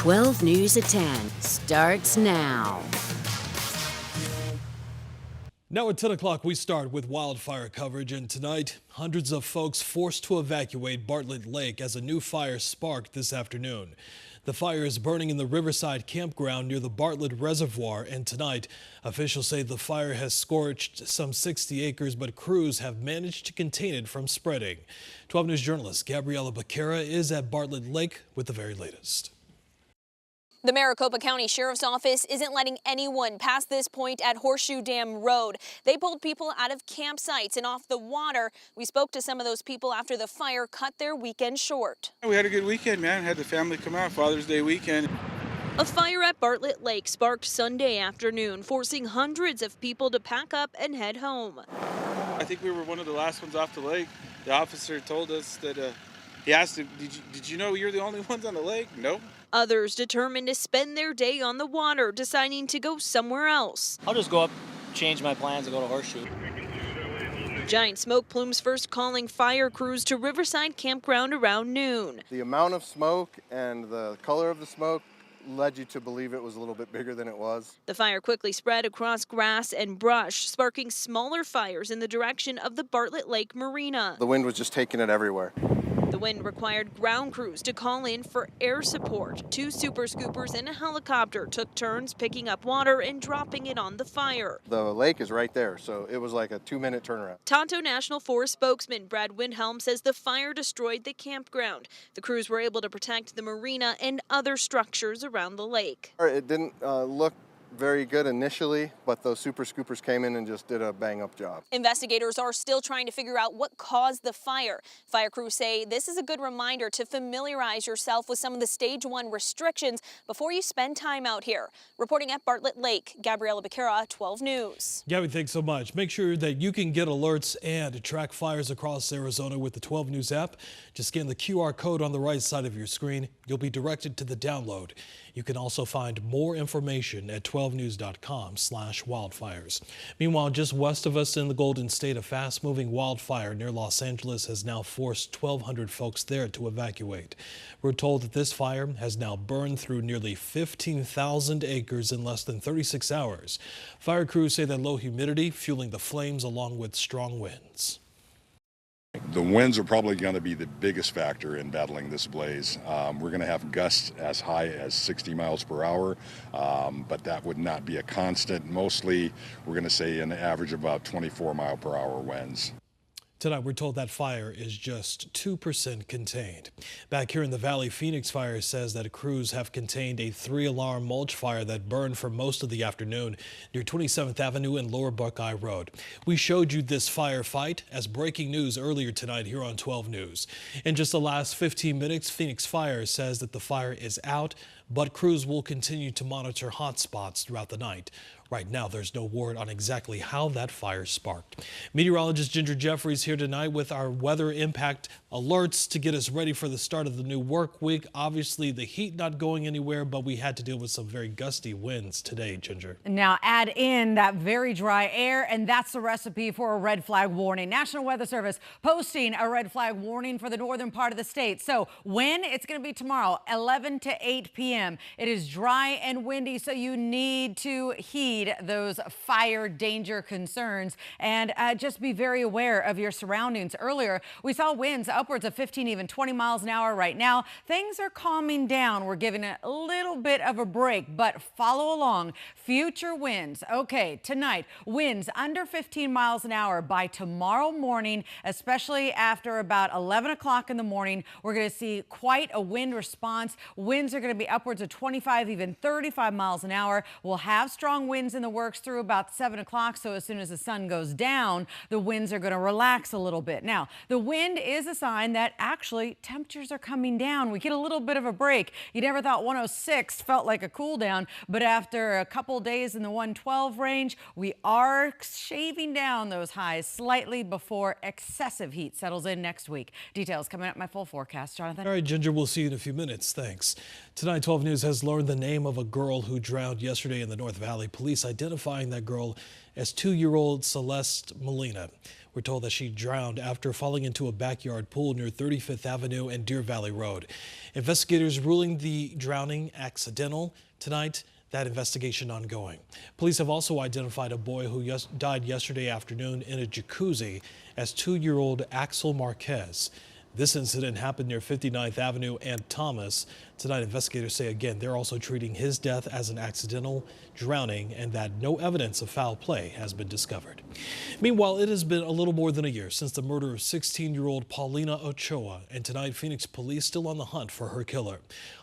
12 News at 10 starts now. Now at 10 o'clock, we start with wildfire coverage, and tonight, hundreds of folks forced to evacuate Bartlett Lake as a new fire sparked this afternoon. The fire is burning in the Riverside campground near the Bartlett Reservoir, and tonight, officials say the fire has scorched some 60 acres, but crews have managed to contain it from spreading. 12 News journalist Gabriela Becerra is at Bartlett Lake with the very latest. The Maricopa County Sheriff's Office isn't letting anyone pass this point at Horseshoe Dam Road. They pulled people out of campsites and off the water. We spoke to some of those people after the fire cut their weekend short. We had a good weekend, man. Had the family come out, Father's Day weekend. A fire at Bartlett Lake sparked Sunday afternoon, forcing hundreds of people to pack up and head home. I think we were one of the last ones off the lake. The officer told us that he asked him, did you know you're the only ones on the lake? No. Others determined to spend their day on the water, deciding to go somewhere else. I'll just go up, change my plans, and go to Horseshoe. Giant smoke plumes first calling fire crews to Riverside campground around noon. The amount of smoke and the color of the smoke led you to believe it was a little bit bigger than it was. The fire quickly spread across grass and brush, sparking smaller fires in the direction of the Bartlett Lake Marina. The wind was just taking it everywhere. The wind required ground crews to call in for air support. 2 super scoopers and a helicopter took turns picking up water and dropping it on the fire. The lake is right there, so it was like a 2-minute turnaround. Tonto National Forest spokesman Brad Windhelm says the fire destroyed the campground. The crews were able to protect the marina and other structures around the lake. It didn't look very good initially, but those super scoopers came in and just did a bang-up job. Investigators are still trying to figure out what caused the fire. Fire crews say this is a good reminder to familiarize yourself with some of the stage 1 restrictions before you spend time out here. Reporting at Bartlett Lake, Gabriela Becerra, 12 News. Gabby, thanks so much. Make sure that you can get alerts and track fires across Arizona with the 12 News app. Just scan the QR code on the right side of your screen. You'll be directed to the download. You can also find more information at 12news.com/wildfires. Meanwhile, just west of us in the Golden State, a fast-moving wildfire near Los Angeles has now forced 1,200 folks there to evacuate. We're told that this fire has now burned through nearly 15,000 acres in less than 36 hours. Fire crews say that low humidity fueling the flames along with strong winds. The winds are probably going to be the biggest factor in battling this blaze. We're going to have gusts as high as 60 miles per hour, but that would not be a constant. Mostly, we're going to say an average of about 24 mile per hour winds. Tonight, we're told that fire is just 2% contained. Back here in the Valley, Phoenix Fire says that crews have contained a 3-alarm mulch fire that burned for most of the afternoon near 27th Avenue and Lower Buckeye Road. We showed you this firefight as breaking news earlier tonight here on 12 News. In just the last 15 minutes, Phoenix Fire says that the fire is out, but crews will continue to monitor hot spots throughout the night. Right now, there's no word on exactly how that fire sparked. Meteorologist Ginger Jeffries here tonight with our weather impact alerts to get us ready for the start of the new work week. Obviously, the heat not going anywhere, but we had to deal with some very gusty winds today, Ginger. Now add in that very dry air, and that's the recipe for a red flag warning. National Weather Service posting a red flag warning for the northern part of the state. So when? It's going to be tomorrow, 11 to 8 p.m. It is dry and windy, so you need to heed those fire danger concerns and just be very aware of your surroundings. Earlier, we saw winds upwards of 15, even 20 miles an hour. Right now, things are calming down. We're giving it a little bit of a break, but follow along. Future winds. Okay, tonight, winds under 15 miles an hour. By tomorrow morning, especially after about 11 o'clock in the morning, we're going to see quite a wind response. Winds are going to be upwards of 25, even 35 miles an hour. We'll have strong winds in the works through about 7 o'clock, so as soon as the sun goes down, the winds are going to relax a little bit. Now, the wind is a sign that actually temperatures are coming down. We get a little bit of a break. You never thought 106 felt like a cool down, but after a couple days in the 112 range, we are shaving down those highs slightly before excessive heat settles in next week. Details coming up in my full forecast. Jonathan? All right, Ginger, we'll see you in a few minutes. Thanks. Tonight, 12 News has learned the name of a girl who drowned yesterday in the North Valley. Police identifying that girl as 2-year-old Celeste Molina. We're told that she drowned after falling into a backyard pool near 35th Avenue and Deer Valley Road. Investigators ruling the drowning accidental. Tonight, that investigation ongoing. Police have also identified a boy who died yesterday afternoon in a jacuzzi as 2-year-old Axel Marquez. This incident happened near 59th Avenue and Thomas. Tonight, investigators say again they're also treating his death as an accidental drowning and that no evidence of foul play has been discovered. Meanwhile, it has been a little more than a year since the murder of 16-year-old Paulina Ochoa, and tonight Phoenix police still on the hunt for her killer.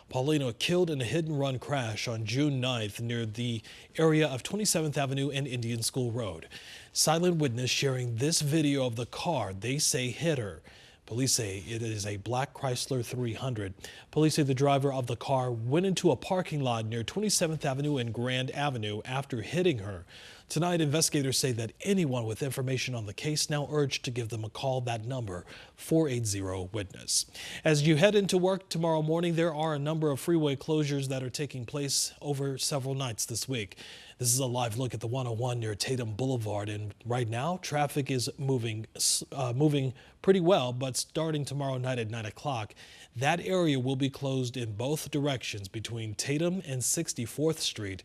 Paulina killed in a hit-and-run crash on June 9th near the area of 27th Avenue and Indian School Road. Silent witness sharing this video of the car they say hit her. Police say it is a black Chrysler 300. Police say the driver of the car went into a parking lot near 27th Avenue and Grand Avenue after hitting her. Tonight, investigators say that anyone with information on the case now urged to give them a call. That number, 480-WITNESS. As you head into work tomorrow morning, there are a number of freeway closures that are taking place over several nights this week. This is a live look at the 101 near Tatum Boulevard, and right now traffic is moving pretty well, but starting tomorrow night at 9 o'clock, that area will be closed in both directions between Tatum and 64th Street.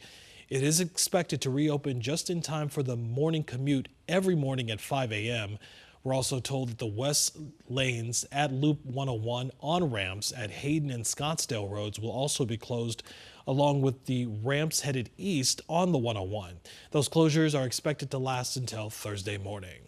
It is expected to reopen just in time for the morning commute every morning at 5 a.m. We're also told that the west lanes at Loop 101 on-ramps at Hayden and Scottsdale roads will also be closed, along with the ramps headed east on the 101. Those closures are expected to last until Thursday morning.